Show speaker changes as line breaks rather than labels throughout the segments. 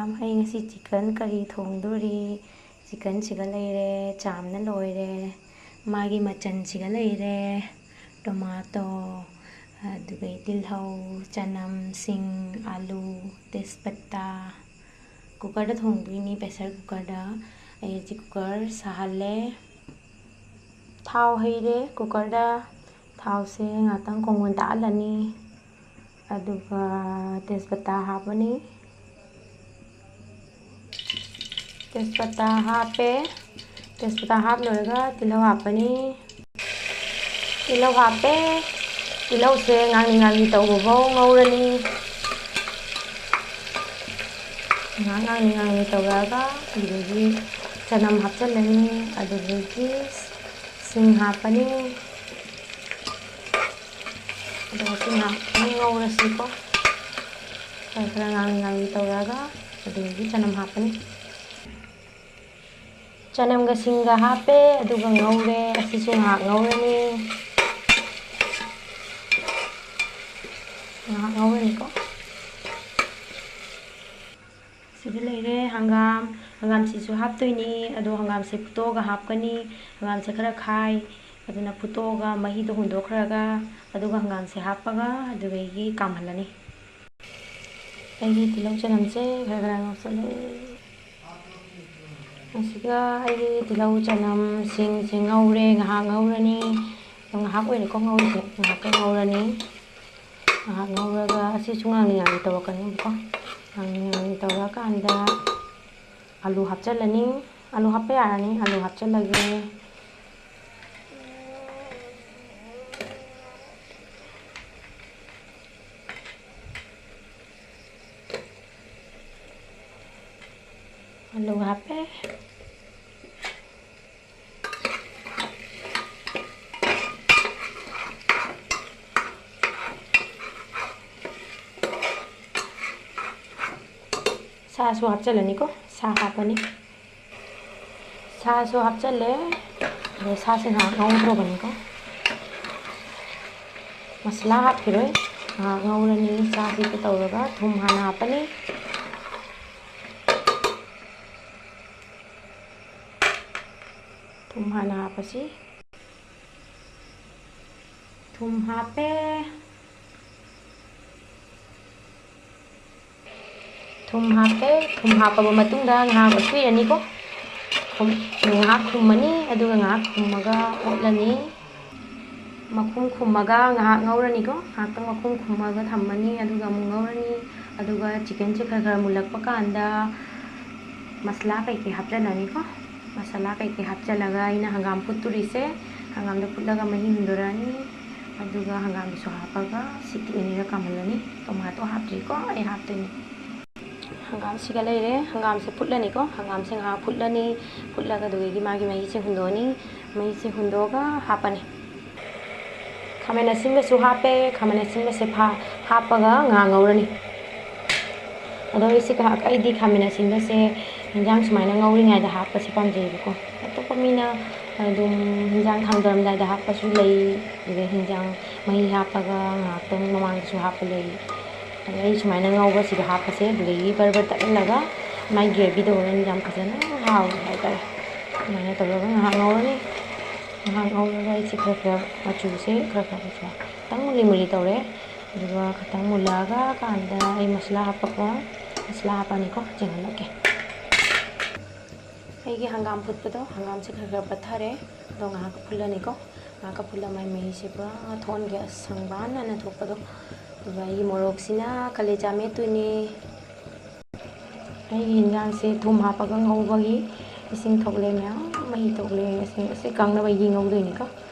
ꯃꯌꯥꯝ ꯑꯩ ꯉꯁꯤ ꯆꯤꯛꯀꯟ ꯀꯔꯤ ꯊꯣꯡꯗꯣꯔꯤ ꯆꯤꯛꯀꯟꯁꯤꯒ ꯂꯩꯔꯦ ꯆꯥꯝꯅ ꯂꯣꯏꯔꯦ ꯃꯥꯒꯤ ꯃꯆꯜꯁꯤꯒ ꯂꯩꯔꯦ ꯇꯣꯃꯥꯇꯣ ꯑꯗꯨꯒ ꯇꯤꯜꯍꯧ ꯆꯅꯝ ꯁꯤꯡ ꯑꯂꯨ ꯇꯦꯖꯄꯠꯇꯥ ꯀꯨꯀꯔꯗ ꯊꯣꯡꯗꯣꯏꯅꯤ ꯄ꯭रेशर ꯀꯨꯀꯔꯗ ꯑꯩ ꯀꯨꯀꯔ ꯁꯥꯍꯜꯂꯦ ꯊꯥꯎ ꯍꯩꯔꯦ ꯀꯨꯀꯔꯗ ꯊꯥꯎꯁꯦ ꯉꯥꯛꯇꯪ ꯀꯣꯡꯒꯣꯟ ꯇꯥꯍꯜꯂꯅꯤ ꯑꯗꯨꯒ ꯇꯦꯖꯄꯠꯇꯥ ꯍꯥꯞꯄꯅꯤ ꯇꯦꯖꯄꯠꯇꯥ ꯍꯥꯞꯄꯦ ꯇꯦꯖꯄꯠꯇꯥ ꯍꯥꯞ ꯂꯣꯏꯔꯒ ꯇꯤꯜꯍꯧ ꯍꯥꯞꯄꯅꯤ ꯇꯤꯜꯍꯧ ꯍꯥꯞꯄꯦ ꯇꯤꯜꯍꯧꯁꯦ ꯉꯥꯡꯂꯤ ꯇꯧꯕꯐꯥꯎ ꯉꯧꯔꯅꯤ ꯉꯥꯡꯂꯤ ꯇꯧꯔꯒ ꯑꯗꯨꯗꯒꯤ ꯆꯅꯝ ꯍꯥꯞꯆꯤꯜꯂꯅꯤ ꯑꯗꯨꯗꯒꯤ ꯁꯤꯡ ꯍꯥꯞꯄꯅꯤ ꯑꯗꯨꯒ ꯁꯤꯡ ꯍꯥꯞꯄꯅꯤ ꯉꯧꯔꯁꯤꯀꯣ ꯈꯔ ꯉꯥꯡꯂꯤ ꯇꯧꯔꯒ ꯑꯗꯨꯗꯒꯤ ꯆꯅꯝ ꯍꯥꯞꯄꯅꯤ ꯆꯅꯝꯒ ꯁꯤꯡꯒ ꯍꯥꯞꯄꯦ ꯑꯗꯨꯒ ꯉꯧꯔꯦ ꯑꯁꯤꯁꯨ ꯉꯥꯏꯍꯥꯛ ꯉꯧꯔꯅꯤ ꯉꯥꯏꯍꯥꯛ ꯉꯧꯔꯅꯤꯀꯣ ꯁꯤꯗ ꯂꯩꯔꯦ ꯍꯪꯒꯥꯝꯁꯤꯁꯨ ꯍꯥꯞꯇꯣꯏꯅꯤ ꯑꯗꯣ ꯍꯪꯒꯥꯝꯁꯦ ꯐꯨꯠꯇꯣꯛꯑꯒ ꯍꯥꯞꯀꯅꯤ ꯍꯪꯒꯥꯝꯁꯦ ꯈꯔ ꯈꯥꯏ ꯑꯗꯨꯅ ꯐꯨꯠꯇꯣꯛꯑꯒ ꯃꯍꯤꯗꯣ ꯍꯨꯟꯗꯣꯛꯈ꯭ꯔꯒ ꯑꯗꯨꯒ ꯍꯪꯒꯥꯝꯁꯦ ꯍꯥꯞꯄꯒ ꯑꯗꯨꯗꯒꯤ ꯀꯥꯝꯍꯜꯂꯅꯤ ꯑꯩꯒꯤ ꯇꯤꯜꯍꯧ ꯆꯅꯝꯁꯦ ꯈꯔ ꯉꯧꯁꯜꯂꯦ ꯑꯁꯤꯒ ꯑꯩꯒꯤ ꯇꯤꯜꯍꯧ ꯆꯅꯝ ꯁꯤꯡꯁꯦ ꯉꯧꯔꯦ ꯉꯥꯏꯍꯥꯛ ꯉꯧꯔꯅꯤ ꯉꯥꯏꯍꯥꯛ ꯑꯣꯏꯔꯦꯀꯣ ꯉꯧꯔꯤꯁꯦ ꯉꯥꯏꯍꯥꯛꯀ ꯉꯧꯔꯅꯤ ꯉꯥꯏꯍꯥꯛ ꯉꯧꯔꯒ ꯑꯁꯤꯁꯨ ꯉꯥꯡꯂꯤ ꯇꯧꯔꯛꯀꯅꯦꯕꯀꯣ ꯉꯥꯡꯂꯤ ꯇꯧꯔꯀꯥꯟꯗ ꯑꯂꯨ ꯍꯥꯞꯆꯤꯜꯂꯅꯤ ꯑꯂꯨ ꯍꯥꯞꯄ ꯌꯥꯔꯅꯤ ꯑꯂꯨ ꯍꯥꯞꯆꯤꯜꯂꯒꯦ ꯑꯂꯨ ꯍꯥꯞꯄꯦ ꯁꯥꯁꯨ ꯍꯥꯞꯆꯤꯜꯂꯅꯤꯀꯣ ꯁꯥ ꯍꯥꯞꯄꯅꯤ ꯁꯥꯁꯨ ꯍꯥꯞꯆꯤꯜꯂꯦ ꯑꯗꯣ ꯁꯥꯁꯦ ꯉꯥꯏꯍꯥꯛ ꯉꯧꯗ꯭ꯔꯕꯅꯤꯀꯣ ꯃꯁꯂꯥ ꯍꯥꯞꯈꯤꯔꯣꯏ ꯉꯥꯏꯍꯥꯛ ꯉꯧꯔꯅꯤ ꯁꯥꯁꯤꯒ ꯇꯧꯔꯒ ꯊꯨꯝ ꯍꯥꯟꯅ ꯍꯥꯞꯄꯅꯤ ꯊꯨꯝ ꯍꯥꯟꯅ ꯍꯥꯞꯄꯁꯤ ꯊꯨꯝ ꯍꯥꯞꯄꯦ ꯊꯨꯝ ꯍꯥꯞꯄꯕ ꯃꯇꯨꯡꯗ ꯉꯥꯏꯍꯥꯛ ꯑꯣꯠꯄꯤꯔꯅꯤꯀꯣ ꯉꯥꯏꯍꯥꯛ ꯈꯨꯝꯃꯅꯤ ꯑꯗꯨꯒ ꯉꯥꯏꯍꯥꯛ ꯈꯨꯝꯃꯒ ꯑꯣꯠꯂꯅꯤ ꯃꯈꯨꯝ ꯈꯨꯝꯃꯒ ꯉꯥꯏꯍꯥꯛ ꯉꯧꯔꯅꯤꯀꯣ ꯉꯥꯏꯍꯥꯛꯇꯪ ꯃꯈꯨꯝ ꯈꯨꯝꯃꯒ ꯊꯝꯃꯅꯤ ꯑꯗꯨꯒ ꯑꯃꯨꯛ ꯉꯧꯔꯅꯤ ꯑꯗꯨꯒ ꯆꯤꯛꯀꯟꯁꯦ ꯈꯔ ꯃꯨꯜꯂꯛꯄ ꯀꯥꯟꯗ ꯃꯁꯂꯥ ꯀꯩꯀꯩ ꯍꯥꯞꯆꯤꯜꯂꯅꯤꯀꯣ ꯃꯁꯂꯥ ꯀꯩꯀꯩ ꯍꯥꯞꯆꯤꯜꯂꯒ ꯑꯩꯅ ꯍꯪꯒꯥꯝ ꯐꯨꯠꯇꯣꯔꯤꯁꯦ ꯍꯪꯒꯥꯝꯗꯣ ꯐꯨꯠꯂꯒ ꯃꯍꯤ ꯍꯨꯟꯗꯣꯔꯛꯑꯅꯤ ꯑꯗꯨꯒ ꯍꯪꯒꯥꯝꯗꯨꯁꯨ ꯍꯥꯞꯄꯒ ꯁꯤꯇꯤ ꯑꯅꯤꯔꯛ ꯀꯥꯝꯍꯜꯂꯅꯤ ꯇꯣꯃꯥꯇꯣ ꯍꯥꯞꯇ꯭ꯔꯤꯀꯣ ꯑꯩ ꯍꯥꯞꯇꯣꯏꯅꯤ ꯍꯪꯒꯥꯝꯁꯤꯒ ꯂꯩꯔꯦ ꯍꯪꯒꯥꯝꯁꯦ ꯐꯨꯠꯂꯅꯤꯀꯣ ꯍꯪꯒꯥꯝꯁꯦ ꯉꯥꯏꯍꯥꯛ ꯐꯨꯠꯂꯅꯤ ꯐꯨꯠꯂꯒ ꯑꯗꯨꯗꯒꯤ ꯃꯥꯒꯤ ꯃꯍꯤꯁꯦ ꯍꯨꯟꯗꯣꯛꯑꯅꯤ ꯃꯍꯤꯁꯦ ꯍꯨꯟꯗꯣꯛꯑꯒ ꯍꯥꯞꯄꯅꯤ ꯈꯥꯃꯦꯟ ꯑꯁꯤꯟꯕꯁꯨ ꯍꯥꯞꯄꯦ ꯈꯥꯃꯦꯟ ꯑꯁꯤꯟꯕꯁꯦ ꯍꯥꯞꯄꯒ ꯉꯥꯏꯍꯥꯛ ꯉꯧꯔꯅꯤ ꯑꯗꯣ ꯑꯩꯗꯤ ꯈꯥꯃꯦꯟ ꯑꯁꯤꯟꯕꯁꯦ ꯌꯦꯟꯖꯥꯡ ꯁꯨꯃꯥꯏꯅ ꯉꯧꯔꯤꯉꯩꯗ ꯍꯥꯞꯄꯁꯦ ꯄꯥꯝꯖꯩꯌꯦꯕꯀꯣ ꯑꯇꯣꯞꯄ ꯃꯤꯅ ꯑꯗꯨꯝ ꯌꯦꯟꯖꯥꯡ ꯊꯥꯡꯊꯔꯝꯗꯥꯏꯗ ꯍꯥꯞꯄꯁꯨ ꯂꯩ ꯑꯗꯨꯒ ꯌꯦꯟꯖꯥꯡ ꯃꯍꯤ ꯍꯥꯞꯄꯒ ꯉꯥꯏꯍꯥꯛꯇꯪ ꯃꯃꯥꯡꯗꯁꯨ ꯍꯥꯞꯄ ꯂꯩ ꯑꯗꯣ ꯑꯩ ꯁꯨꯃꯥꯏꯅ ꯉꯧꯕꯁꯤꯗ ꯍꯥꯞꯄꯁꯦ ꯑꯗꯨꯗꯒꯤ ꯕꯔ ꯇꯠꯍꯜꯂꯒ ꯃꯥꯏ ꯒ꯭ꯔꯦꯚꯤꯗꯣ ꯌꯥꯝ ꯐꯖꯅ ꯍꯥꯎꯋꯦ ꯍꯥꯏꯇꯥꯔꯦ ꯑꯗꯨꯃꯥꯏꯅ ꯇꯧꯔꯒ ꯉꯥꯏꯍꯥꯛ ꯉꯧꯔꯅꯤ ꯉꯥꯏꯍꯥꯛ ꯉꯧꯔꯒ ꯑꯩꯁꯦ ꯈꯔ ꯃꯆꯨꯁꯦ ꯈꯔ ꯈꯤꯇꯪ ꯃꯨꯜꯂꯤ ꯇꯧꯔꯦ ꯑꯗꯨꯒ ꯈꯤꯇꯪ ꯃꯨꯜꯂꯛꯑꯒ ꯀꯥꯟꯗ ꯑꯩ ꯃꯁꯂꯥ ꯍꯥꯞꯄꯅꯤꯀꯣ ꯆꯦꯡꯍꯜꯂꯛꯀꯦ ꯑꯩꯒꯤ ꯍꯪꯒꯥꯝ ꯐꯨꯠꯄꯗꯣ ꯍꯪꯒꯥꯝꯁꯦ ꯈꯔ ꯐꯠꯊꯔꯦ ꯑꯗꯣ ꯉꯥꯏꯍꯥꯛ ꯐꯨꯠꯂꯅꯤꯀꯣ ꯉꯥꯏꯍꯥꯛꯀ ꯐꯨꯠꯂ ꯃꯥꯏ ꯃꯍꯤꯁꯦ ꯄꯨꯔꯥ ꯊꯣꯛꯍꯟꯒꯦ ꯁꯪꯕꯥꯟꯅ ꯊꯣꯛꯄꯗꯣ ꯑꯗꯨꯒ ꯑꯩꯒꯤ ꯃꯣꯔꯣꯛꯁꯤꯅ ꯀꯂꯦꯖꯥ ꯃꯦꯠꯇꯣꯏꯅꯤ ꯑꯩꯒꯤ ꯌꯦꯟꯖꯥꯡꯁꯦ ꯊꯨꯝ ꯍꯥꯞꯄꯒ ꯉꯧꯕꯒꯤ ꯏꯁꯤꯡ ꯊꯣꯛꯂꯦ ꯃꯌꯥꯝ ꯃꯍꯤ ꯊꯣꯛꯂꯦ ꯑꯁꯤ ꯀꯪꯅꯕ ꯉꯧꯗꯣꯏꯅꯤꯀꯣ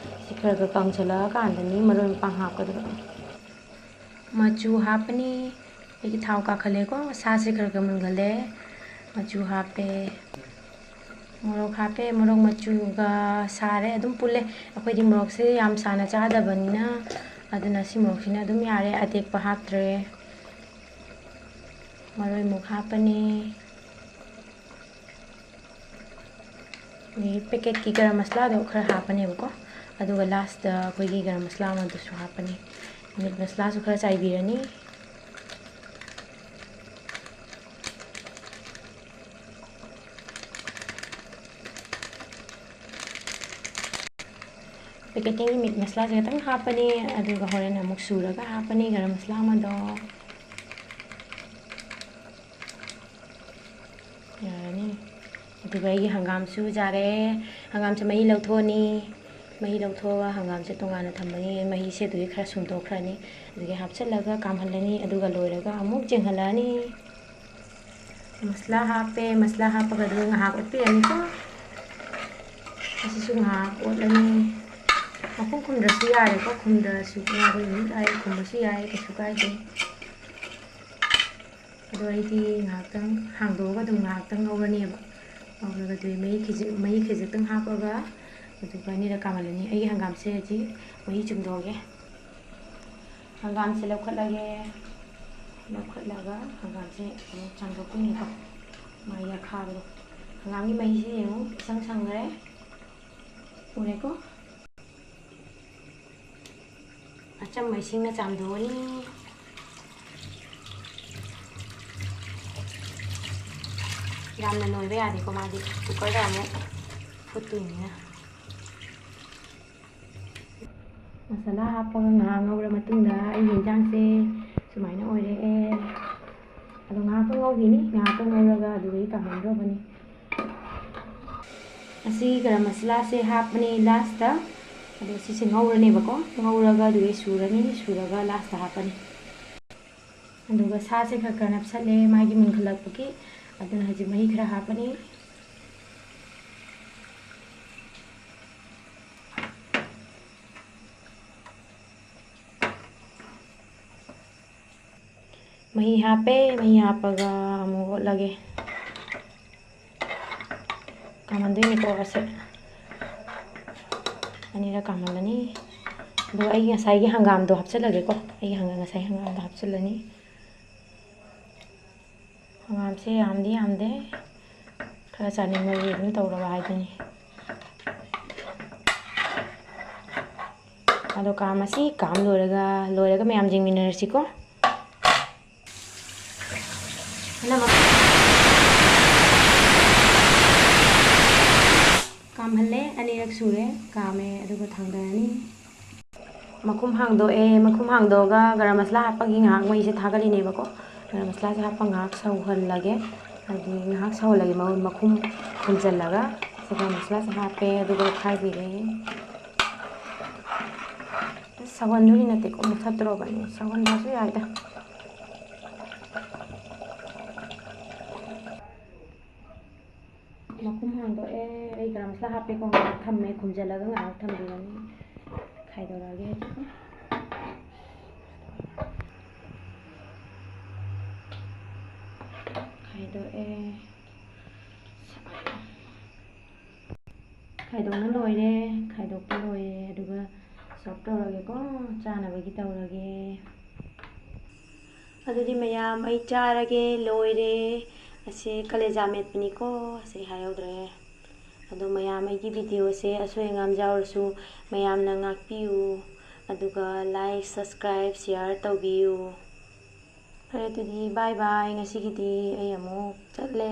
ꯁꯤ ꯈꯔ ꯀꯪꯁꯤꯜꯂꯛꯑꯀꯥꯟꯗꯅꯤ ꯃꯔꯣꯏ ꯃꯄꯥꯡ ꯍꯥꯞꯀꯗꯕ ꯃꯆꯨ ꯍꯥꯞꯄꯅꯤ ꯑꯩꯒꯤ ꯊꯥꯎ ꯀꯥꯈꯠꯂꯦꯀꯣ ꯁꯥꯁꯦ ꯈꯔ ꯃꯨꯟꯒꯜꯂꯦ ꯃꯆꯨ ꯍꯥꯞꯄꯦ ꯃꯣꯔꯣꯛ ꯍꯥꯞꯄꯦ ꯃꯣꯔꯣꯛ ꯃꯆꯨꯒ ꯁꯥꯔꯦ ꯑꯗꯨꯝ ꯄꯨꯜꯂꯦ ꯑꯩꯈꯣꯏꯗꯤ ꯃꯣꯔꯣꯛꯁꯦ ꯌꯥꯝ ꯁꯥꯅ ꯆꯥꯗꯕꯅꯤꯅ ꯑꯗꯨꯅ ꯁꯤ ꯃꯣꯔꯣꯛꯁꯤꯅ ꯑꯗꯨꯝ ꯌꯥꯔꯦ ꯑꯇꯦꯛꯄ ꯍꯥꯞꯇ꯭ꯔꯦ ꯃꯔꯣꯏꯃꯨꯛ ꯍꯥꯞꯄꯅꯤ ꯄꯦꯀꯦꯠꯀꯤ ꯒꯔꯝ ꯃꯁꯂꯥꯗꯣ ꯈꯔ ꯍꯥꯞꯄꯅꯦꯕꯀꯣ ꯑꯗꯨꯒ ꯂꯥꯁꯇ ꯑꯩꯈꯣꯏꯒꯤ ꯒꯔꯝ ꯃꯁꯂꯥ ꯑꯃꯗꯨꯁꯨ ꯍꯥꯞꯄꯅꯤ ꯃꯤꯠ ꯃꯁꯂꯥꯁꯨ ꯈꯔ ꯆꯥꯏꯕꯤꯔꯅꯤ ꯄꯦꯀꯦꯇꯤꯡꯒꯤ ꯃꯤꯠ ꯃꯁꯂꯥꯁꯦ ꯈꯤꯇꯪ ꯍꯥꯞꯄꯅꯤ ꯑꯗꯨꯒ ꯍꯣꯔꯦꯟ ꯑꯃꯨꯛ ꯁꯨꯔꯒ ꯍꯥꯞꯄꯅꯤ ꯒꯔꯝ ꯃꯁꯂꯥ ꯑꯃꯗꯣ ꯌꯥꯔꯅꯤ ꯑꯗꯨꯒ ꯑꯩꯒꯤ ꯍꯪꯒꯥꯝꯁꯨ ꯌꯥꯔꯦ ꯍꯪꯒꯥꯝꯁꯦ ꯃꯍꯤ ꯂꯧꯊꯣꯛꯑꯅꯤ ꯃꯍꯤ ꯂꯧꯊꯣꯛꯑꯒ ꯍꯪꯒꯥꯝꯁꯦ ꯇꯣꯉꯥꯟꯅ ꯊꯝꯃꯅꯤ ꯃꯍꯤꯁꯦ ꯑꯗꯨꯒꯤ ꯈꯔ ꯁꯨꯝꯗꯣꯛꯈ꯭ꯔꯅꯤ ꯑꯗꯨꯒꯤ ꯍꯥꯞꯆꯤꯜꯂꯒ ꯀꯥꯝꯍꯜꯂꯅꯤ ꯑꯗꯨꯒ ꯂꯣꯏꯔꯒ ꯑꯃꯨꯛ ꯆꯦꯡꯍꯜꯂꯛꯑꯅꯤ ꯃꯁꯂꯥ ꯍꯥꯞꯄꯦ ꯃꯁꯂꯥ ꯍꯥꯞꯄꯒ ꯑꯗꯨꯒ ꯉꯥꯏꯍꯥꯛ ꯑꯣꯠꯄꯤꯔꯅꯤꯀꯣ ꯑꯁꯤꯁꯨ ꯉꯥꯏꯍꯥꯛ ꯑꯣꯠꯂꯅꯤ ꯃꯈꯨꯝ ꯈꯨꯝꯗ꯭ꯔꯁꯨ ꯌꯥꯔꯦꯀꯣ ꯈꯨꯝꯗ꯭ꯔꯁꯨ ꯑꯩꯈꯣꯏ ꯃꯤꯠ ꯌꯥꯏ ꯈꯨꯝꯕꯁꯨ ꯌꯥꯏ ꯀꯩꯁꯨ ꯀꯥꯏꯗꯦ ꯑꯗꯣ ꯑꯩꯗꯤ ꯉꯥꯏꯍꯥꯛꯇꯪ ꯍꯥꯡꯗꯣꯛꯑꯒ ꯑꯗꯨꯝ ꯉꯥꯏꯍꯥꯛꯇꯪ ꯉꯧꯔꯅꯦꯕ ꯉꯧꯔꯒ ꯑꯗꯨꯒꯤ ꯃꯍꯤ ꯈꯖꯤꯛꯇꯪ ꯍꯥꯞꯄꯒ ꯑꯗꯨꯒ ꯑꯅꯤꯔꯛ ꯀꯥꯝꯍꯜꯂꯅꯤ ꯑꯩꯒꯤ ꯍꯪꯒꯥꯝꯁꯦ ꯍꯧꯖꯤꯛ ꯃꯍꯤ ꯆꯨꯝꯗꯣꯛꯑꯒꯦ ꯍꯪꯒꯥꯝꯁꯦ ꯂꯧꯈꯠꯂꯒꯦ ꯂꯧꯈꯠꯂꯒ ꯍꯪꯒꯥꯝꯁꯦ ꯑꯃꯨꯛ ꯆꯥꯝꯊꯣꯛꯇꯣꯏꯅꯤꯀꯣ ꯃꯥꯒꯤ ꯑꯈꯥꯕꯗꯣ ꯍꯪꯒꯥꯝꯒꯤ ꯃꯍꯤꯁꯦ ꯌꯦꯡꯉꯨ ꯏꯁꯪ ꯁꯪꯈ꯭ꯔꯦ ꯎꯔꯦꯀꯣ ꯑꯆꯝꯕ ꯏꯁꯤꯡꯅ ꯆꯥꯝꯊꯣꯛꯑꯅꯤ ꯌꯥꯝꯅ ꯅꯣꯏꯕ ꯌꯥꯗꯦꯀꯣ ꯃꯥꯗꯤ ꯀꯨꯀꯔꯗ ꯑꯃꯨꯛ ꯐꯨꯠꯇꯣꯏꯅꯤꯅ ꯃꯁꯥꯂꯥ ꯍꯥꯞꯄꯒ ꯉꯥꯏꯍꯥꯛ ꯉꯧꯔ ꯃꯇꯨꯡꯗ ꯑꯩꯒꯤ ꯌꯦꯟꯖꯥꯡꯁꯦ ꯁꯨꯃꯥꯏꯅ ꯑꯣꯏꯔꯛꯑꯦ ꯑꯗꯣ ꯉꯥꯏꯍꯥꯛꯇꯪ ꯉꯧꯈꯤꯅꯤ ꯉꯥꯏꯍꯥꯛꯇꯪ ꯉꯧꯔꯒ ꯑꯗꯨꯗꯒꯤ ꯀꯥꯝꯍꯟꯗ꯭ꯔꯕꯅꯤ ꯑꯁꯤ ꯒꯔꯝ ꯃꯁꯥꯂꯥꯁꯦ ꯍꯥꯞꯄꯅꯤ ꯂꯥꯁꯇ ꯑꯗꯣ ꯁꯤꯁꯦ ꯉꯧꯔꯅꯦꯕꯀꯣ ꯉꯧꯔꯒ ꯑꯗꯨꯗꯩ ꯁꯨꯔꯅꯤ ꯁꯨꯔꯒ ꯂꯥꯁꯇ ꯍꯥꯞꯄꯅꯤ ꯑꯗꯨꯒ ꯁꯥꯁꯦ ꯈꯔ ꯈꯔ ꯅꯞꯁꯜꯂꯦ ꯃꯥꯒꯤ ꯃꯨꯟꯈꯠꯂꯛꯄꯒꯤ ꯑꯗꯨꯅ ꯍꯧꯖꯤꯛ ꯃꯍꯤ ꯈꯔ ꯍꯥꯞꯄꯅꯤ ꯃꯍꯤ ꯍꯥꯞꯄꯦ ꯃꯍꯤ ꯍꯥꯞꯄꯒ ꯑꯃꯨꯛ ꯑꯣꯠꯂꯒꯦ ꯀꯥꯝꯍꯟꯗꯣꯏꯅꯤꯀꯣ ꯑꯁꯦ ꯑꯅꯤꯔꯛ ꯀꯥꯝꯍꯜꯂꯅꯤ ꯑꯗꯨꯒ ꯑꯩ ꯉꯁꯥꯏꯒꯤ ꯍꯪꯒꯥꯝꯗꯣ ꯍꯥꯞꯆꯤꯜꯂꯒꯦꯀꯣ ꯑꯩꯒꯤ ꯉꯁꯥꯏ ꯍꯪꯒꯥꯝꯗꯣ ꯍꯥꯞꯆꯤꯜꯂꯅꯤ ꯍꯪꯒꯥꯝꯁꯦ ꯌꯥꯝꯗꯤ ꯌꯥꯝꯗꯦ ꯈꯔ ꯆꯥꯅꯤꯡꯕꯒꯤ ꯑꯗꯨꯝ ꯇꯧꯔꯕ ꯍꯥꯏꯗꯨꯅꯤ ꯑꯗꯣ ꯀꯥꯝꯃꯁꯤ ꯂꯣꯏꯔꯒ ꯃꯌꯥꯝ ꯌꯦꯡꯃꯤꯟꯅꯔꯁꯤꯀꯣ ꯀꯥꯝꯍꯜꯂꯦ ꯑꯅꯤꯔꯛ ꯁꯨꯔꯦ ꯀꯥꯝꯃꯦ ꯑꯗꯨꯒ ꯊꯥꯡꯊꯔꯅꯤ ꯃꯈꯨꯝ ꯍꯥꯡꯗꯣꯛꯑꯒ ꯒꯔꯝ ꯃꯁꯥꯂꯥ ꯍꯥꯞꯄꯒꯤ ꯉꯥꯏꯍꯥꯛ ꯃꯩꯁꯦ ꯊꯥꯒꯠꯂꯤꯅꯦꯕꯀꯣ ꯒꯔꯝ ꯃꯁꯥꯂꯥꯁꯦ ꯍꯥꯞꯄ ꯉꯥꯏꯍꯥꯛ ꯁꯧꯍꯜꯂꯒꯦ ꯃꯈꯨꯝ ꯈꯨꯝꯖꯤꯜꯂꯒ ꯒꯔꯝ ꯃꯁꯥꯂꯥꯁꯦ ꯍꯥꯞꯄꯦ ꯑꯗꯨꯒ ꯑꯣꯠꯈꯥꯏꯕꯤꯔꯦ ꯁꯧꯍꯟꯗꯣꯏꯗꯤ ꯅꯠꯇꯦꯀꯣ ꯃꯨꯊꯠꯇ꯭ꯔꯣꯕꯅꯤ ꯁꯧꯍꯟꯕꯁꯨ ꯌꯥꯏꯗ ꯃꯈꯨꯝ ꯍꯥꯡꯗꯣꯛꯑꯦ ꯑꯩ ꯒꯔꯝ ꯃꯁꯥꯂꯥ ꯍꯥꯞꯄꯦꯀꯣ ꯉꯥꯏꯍꯥꯛ ꯊꯝꯃꯦ ꯈꯨꯝꯖꯤꯜꯂꯒ ꯉꯥꯏꯍꯥꯛ ꯊꯝꯕꯤꯔꯅꯤ ꯈꯥꯏꯗꯣꯛꯔꯛꯑꯒꯦ ꯈꯥꯏꯗꯣꯛꯑꯦ ꯈꯥꯏꯗꯣꯛꯄ ꯂꯣꯏꯔꯦ ꯑꯗꯨꯒ ꯁꯔꯞ ꯇꯧꯔꯒꯦꯀꯣ ꯆꯥꯅꯕꯒꯤ ꯇꯧꯔꯒꯦ ꯑꯗꯨꯗꯤ ꯃꯌꯥꯝ ꯑꯩ ꯆꯥꯔꯒꯦ ꯂꯣꯏꯔꯦ ꯑꯁꯤ ꯀꯂꯦꯖꯥ ꯃꯦꯠꯄꯅꯤꯀꯣ ꯑꯁꯤ ꯍꯥꯏꯍꯧꯗ꯭ꯔꯦ ꯑꯗꯣ ꯃꯌꯥꯝ ꯑꯩꯒꯤ ꯚꯤꯗꯤꯑꯣꯁꯦ ꯑꯁꯣꯏ ꯑꯉꯥꯝ ꯌꯥꯎꯔꯁꯨ ꯃꯌꯥꯝꯅ ꯉꯥꯛꯄꯤꯌꯨ ꯑꯗꯨꯒ ꯂꯥꯏꯛ ꯁꯕꯁꯀ꯭ꯔꯥꯏꯞ ꯁꯤꯌꯥꯔ ꯇꯧꯕꯤꯌꯨ ꯐꯔꯦ ꯑꯗꯨꯗꯤ ꯕꯥꯏ ꯕꯥꯏ ꯉꯁꯤꯒꯤꯗꯤ ꯑꯩ ꯑꯃꯨꯛ ꯆꯠꯂꯦ